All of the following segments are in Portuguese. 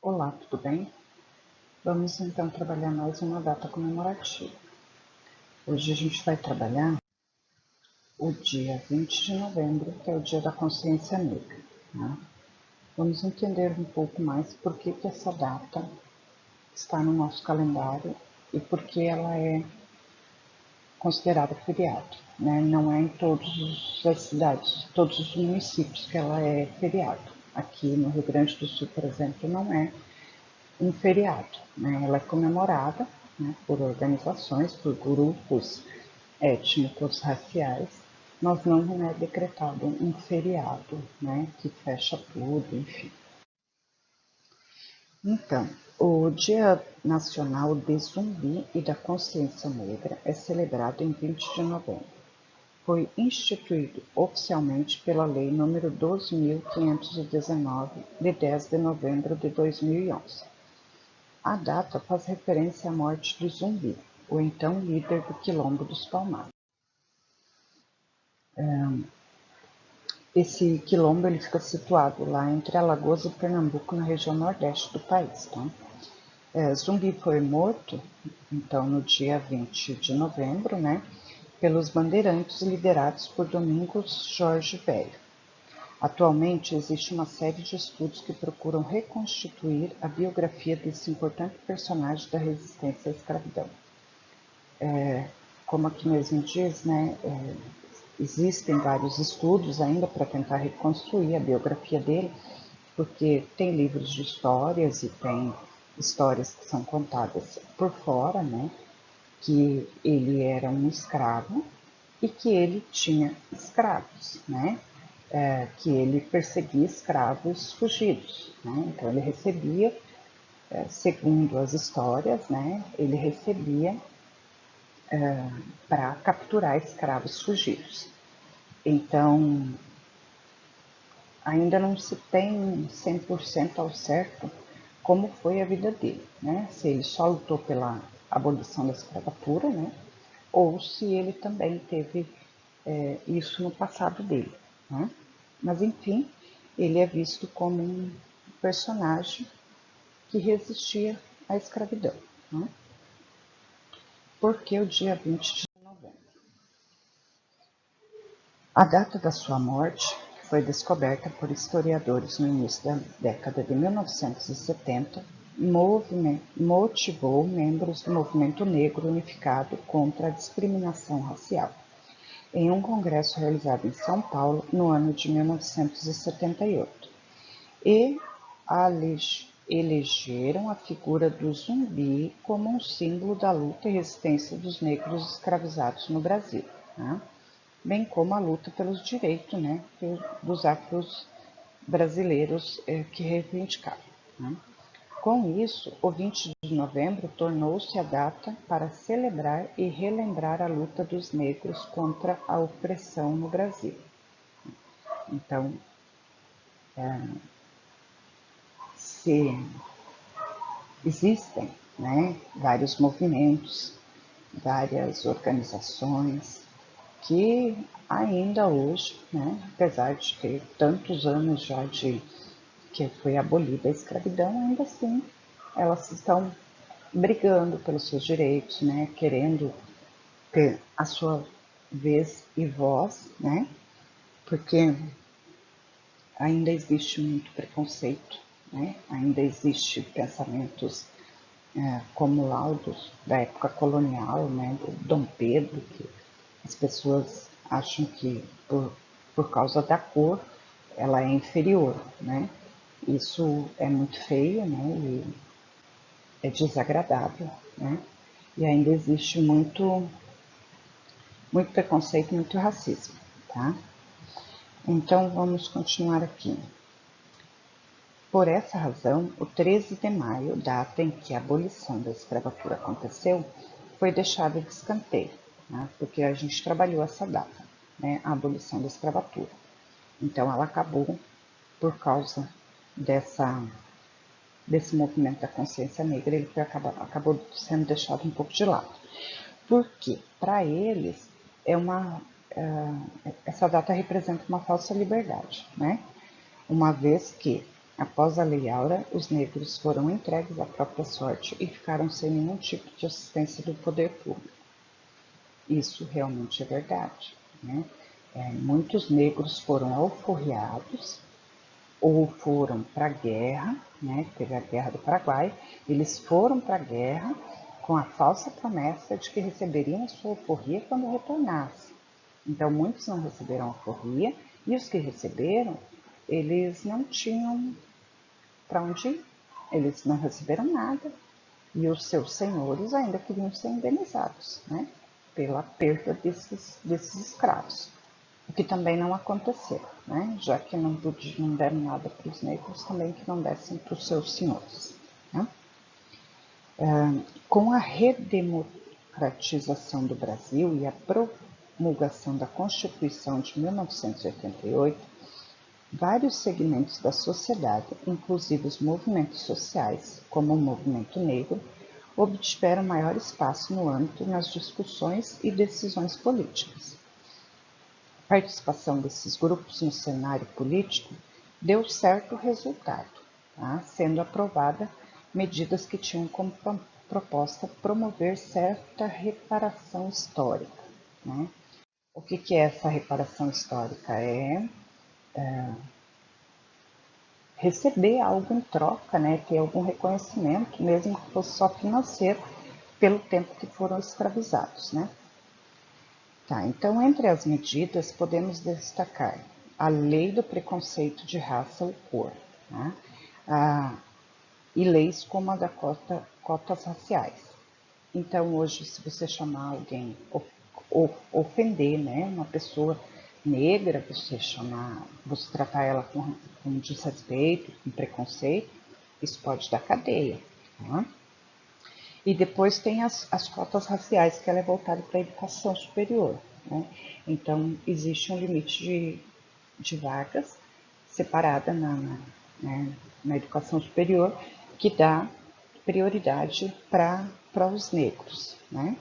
Olá, tudo bem? Vamos então trabalhar mais uma data comemorativa. Hoje a gente vai trabalhar o dia 20 de novembro, que é o Dia da Consciência Negra. Né? Vamos entender um pouco mais por que essa data está no nosso calendário e por que ela é considerada feriado. Né? Não é em todas as cidades, todos os municípios que ela é feriado. Aqui no Rio Grande do Sul, por exemplo, não é um feriado. Né? Ela é comemorada, né, por organizações, por grupos étnicos, raciais, mas não é decretado um feriado, né, que fecha tudo, enfim. Então, o Dia Nacional de Zumbi e da Consciência Negra é celebrado em 20 de novembro. Foi instituído oficialmente pela Lei nº 12.519, de 10 de novembro de 2011. A data faz referência à morte de Zumbi, o então líder do Quilombo dos Palmares. Esse quilombo ele fica situado lá entre Alagoas e Pernambuco, na região nordeste do país. Tá? Zumbi foi morto, então, no dia 20 de novembro, né, pelos bandeirantes liderados por Domingos Jorge Velho. Atualmente, existe uma série de estudos que procuram reconstituir a biografia desse importante personagem da resistência à escravidão. Como aqui mesmo diz, né, existem vários estudos ainda para tentar reconstruir a biografia dele, porque tem livros de histórias e tem histórias que são contadas por fora, né, que ele era um escravo e que ele tinha escravos, né, que ele perseguia escravos fugidos, né, então ele recebia, segundo as histórias, né, ele recebia para capturar escravos fugidos. Então, ainda não se tem 100% ao certo como foi a vida dele, né? Se ele só lutou pela abolição da escravatura, né? Ou se ele também teve isso no passado dele, né? Mas, enfim, ele é visto como um personagem que resistia à escravidão, né? Porque o dia 20 de novembro. A data da sua morte foi descoberta por historiadores no início da década de 1970 e motivou membros do movimento negro unificado contra a discriminação racial, em um congresso realizado em São Paulo no ano de 1978, e elegeram a figura do zumbi como um símbolo da luta e resistência dos negros escravizados no Brasil, né? Bem como a luta pelos direitos, né, dos afro-brasileiros que reivindicavam. Né? Com isso, o 20 de novembro tornou-se a data para celebrar e relembrar a luta dos negros contra a opressão no Brasil. Então, se existem, né, vários movimentos, várias organizações que ainda hoje, né, apesar de ter tantos anos já de que foi abolida a escravidão, ainda assim elas estão brigando pelos seus direitos, né, querendo ter a sua vez e voz, né, porque ainda existe muito preconceito, né, ainda existe pensamentos como laudos da época colonial, né, do Dom Pedro, que as pessoas acham que por causa da cor ela é inferior, né? Isso é muito feio, né? E é desagradável, né? E ainda existe muito preconceito, muito racismo, tá? Então vamos continuar aqui. Por essa razão, o 13 de maio, data em que a abolição da escravatura aconteceu, foi deixada de escanteio, né? Porque a gente trabalhou essa data, né? A abolição da escravatura. Então ela acabou por causa desse movimento da consciência negra, ele acabou sendo deixado um pouco de lado. Porque, para eles, essa data representa uma falsa liberdade, né? Uma vez que Após a Lei Áurea, os negros foram entregues à própria sorte e ficaram sem nenhum tipo de assistência do poder público. Isso realmente é verdade, né? Muitos negros foram alforriados ou foram para a guerra, né? Teve a Guerra do Paraguai, eles foram para a guerra com a falsa promessa de que receberiam a sua alforria quando retornassem. Então, muitos não receberam alforria e os que receberam, eles não tinham para onde ir, eles não receberam nada e os seus senhores ainda queriam ser indenizados, né? Pela perda desses escravos. O que também não aconteceu, né? Já que não deram nada para os negros, também que não dessem para os seus senhores. Né? Com a redemocratização do Brasil e a promulgação da Constituição de 1988, vários segmentos da sociedade, inclusive os movimentos sociais, como o movimento negro, obtiveram maior espaço no âmbito nas discussões e decisões políticas. A participação desses grupos no cenário político deu certo resultado, tá? Sendo aprovada medidas que tinham como proposta promover certa reparação histórica. Né? O que é essa reparação histórica? É receber algo em troca, né? Ter algum reconhecimento, mesmo que fosse só financeiro, pelo tempo que foram escravizados. Né? Tá, então, entre as medidas, podemos destacar a lei do preconceito de raça ou cor, né? E leis como a da cotas raciais. Então, hoje, se você chamar alguém, ofender, né, uma pessoa negra, você tratar ela com desrespeito, com preconceito, isso pode dar cadeia. Tá? E depois tem as cotas raciais, que ela é voltada para a educação superior. Né? Então, existe um limite de vagas separada na educação superior, que dá prioridade para os negros. Né?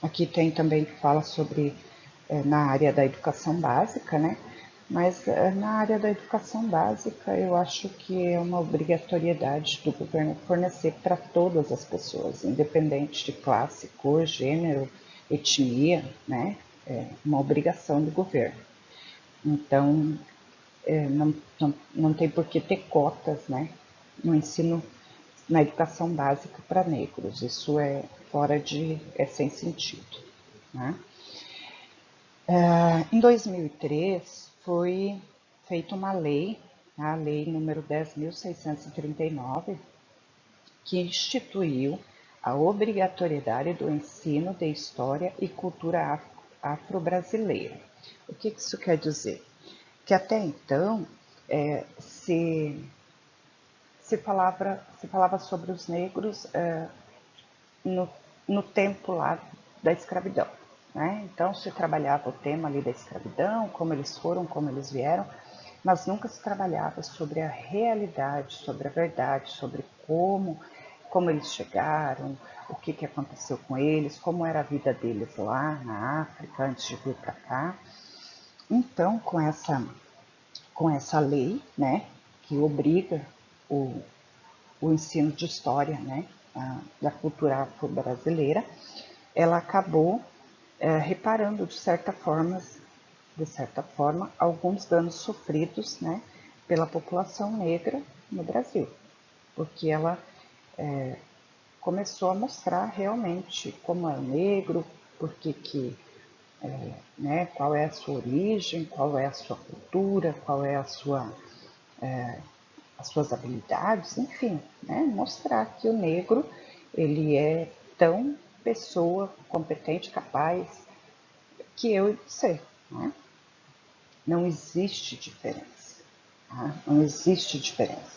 Aqui tem também que fala sobre, na área da educação básica, né? Mas na área da educação básica, eu acho que é uma obrigatoriedade do governo fornecer para todas as pessoas, independente de classe, cor, gênero, etnia, né? É uma obrigação do governo. Então, não tem por que ter cotas, né? No ensino, na educação básica para negros. Isso é sem sentido, né? Em 2003, foi feita uma lei, a lei número 10.639, que instituiu a obrigatoriedade do ensino de história e cultura afro-brasileira. O que isso quer dizer? Que até então se falava sobre os negros no, no tempo lá da escravidão. Né? Então se trabalhava o tema ali da escravidão, como eles foram, como eles vieram, mas nunca se trabalhava sobre a realidade, sobre a verdade, sobre como eles chegaram, o que aconteceu com eles, como era a vida deles lá na África antes de vir para cá. Então, com essa lei, né, que obriga o ensino de história, né, da cultura afro-brasileira, ela acabou reparando de certa forma, alguns danos sofridos, né, pela população negra no Brasil, porque ela começou a mostrar realmente como é o negro, né, qual é a sua origem, qual é a sua cultura, qual é as suas habilidades, enfim, né, mostrar que o negro ele é tão pessoa competente, capaz que eu e você. Né? Não existe diferença. Tá? Não existe diferença.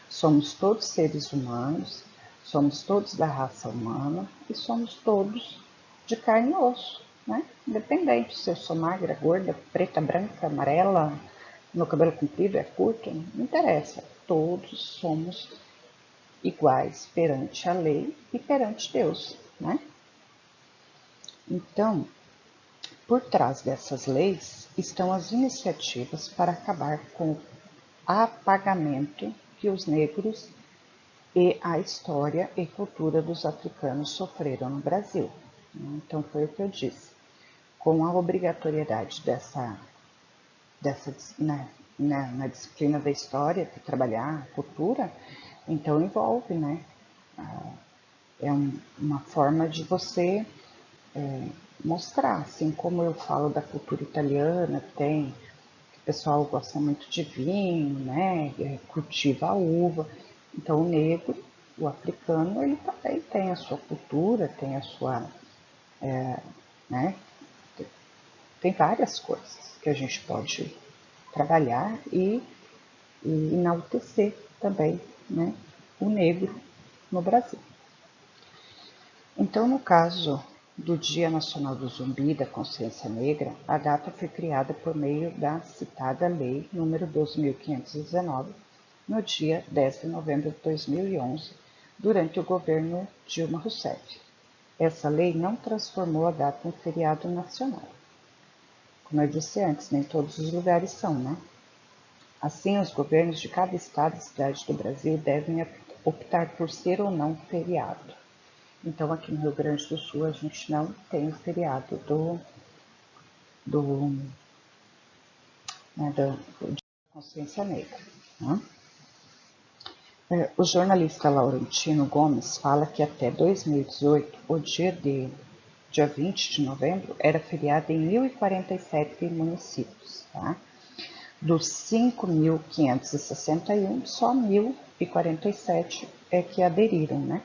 Somos todos seres humanos, somos todos da raça humana e somos todos de carne e osso. Né? Independente se eu sou magra, gorda, preta, branca, amarela, meu cabelo comprido é curto, não interessa. Todos somos iguais perante a lei e perante Deus. Né? Então, Por trás dessas leis estão as iniciativas para acabar com o apagamento que os negros e a história e cultura dos africanos sofreram no Brasil. Então foi o que eu disse. Com a obrigatoriedade na disciplina da história, de trabalhar a cultura, então envolve, né? Uma forma de você mostrar, assim como eu falo da cultura italiana, o pessoal gosta muito de vinho, né? Cultiva a uva. Então o negro, o africano, ele também tem a sua cultura, tem a sua, né? Tem várias coisas que a gente pode trabalhar e enaltecer também, né? O negro no Brasil. Então, no caso do Dia Nacional do Zumbi e da Consciência Negra, a data foi criada por meio da citada Lei nº 12.519, no dia 10 de novembro de 2011, durante o governo Dilma Rousseff. Essa lei não transformou a data em feriado nacional. Como eu disse antes, nem todos os lugares são, né? Assim, os governos de cada estado e cidade do Brasil devem optar por ser ou não feriado. Então, aqui no Rio Grande do Sul, a gente não tem o feriado da Consciência Negra. Né? O jornalista Laurentino Gomes fala que até 2018, o dia 20 de novembro, era feriado em 1.047 municípios. Tá? Dos 5.561, só 1.047 é que aderiram, né?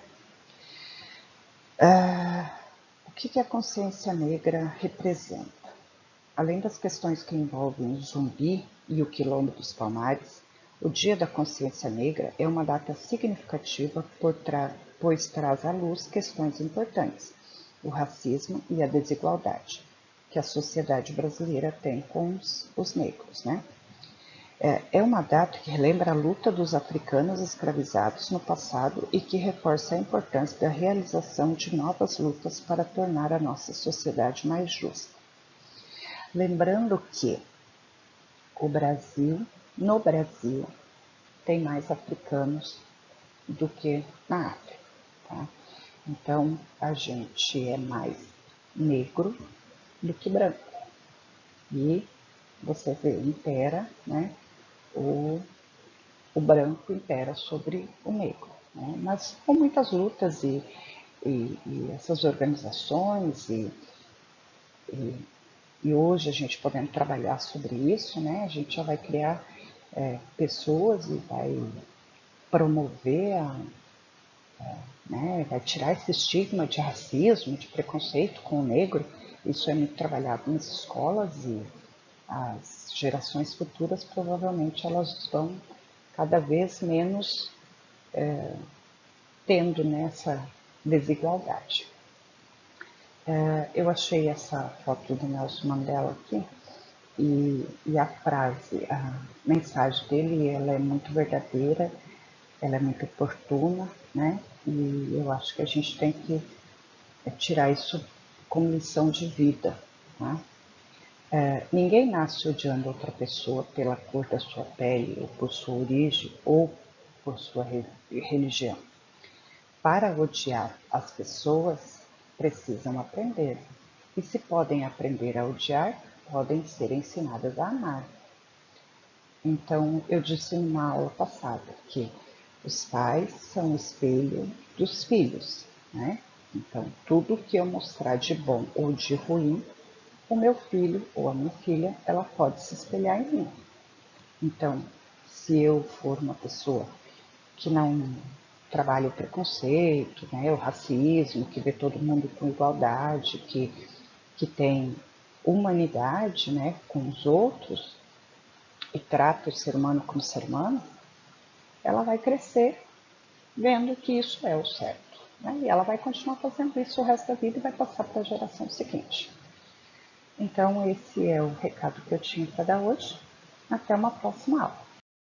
O que a consciência negra representa? Além das questões que envolvem o Zumbi e o Quilombo dos Palmares, o Dia da Consciência Negra é uma data significativa pois traz à luz questões importantes, o racismo e a desigualdade que a sociedade brasileira tem com os negros, né? É uma data que relembra a luta dos africanos escravizados no passado e que reforça a importância da realização de novas lutas para tornar a nossa sociedade mais justa. Lembrando que no Brasil, tem mais africanos do que na África. Tá? Então, a gente é mais negro do que branco. E você vê, impera, né? O branco impera sobre o negro. Né? Mas com muitas lutas e essas organizações e hoje a gente podendo trabalhar sobre isso, né? A gente já vai criar pessoas e vai promover, né? Vai tirar esse estigma de racismo, de preconceito com o negro. Isso é muito trabalhado nas escolas e as gerações futuras provavelmente elas vão cada vez menos tendo nessa desigualdade. Eu achei essa foto do Nelson Mandela aqui e a frase, a mensagem dele, ela é muito verdadeira, ela é muito oportuna, né? E eu acho que a gente tem que tirar isso como lição de vida, tá? Ninguém nasce odiando outra pessoa pela cor da sua pele, ou por sua origem, ou por sua religião. Para odiar as pessoas, precisam aprender. E se podem aprender a odiar, podem ser ensinadas a amar. Então, eu disse numa aula passada que os pais são o espelho dos filhos, né? Então, tudo que eu mostrar de bom ou de ruim, o meu filho ou a minha filha, ela pode se espelhar em mim. Então, se eu for uma pessoa que não trabalha o preconceito, né, o racismo, que vê todo mundo com igualdade, que tem humanidade, né, com os outros e trata o ser humano como ser humano, ela vai crescer vendo que isso é o certo. Né? E ela vai continuar fazendo isso o resto da vida e vai passar para a geração seguinte. Então, esse é o recado que eu tinha para dar hoje. Até uma próxima aula.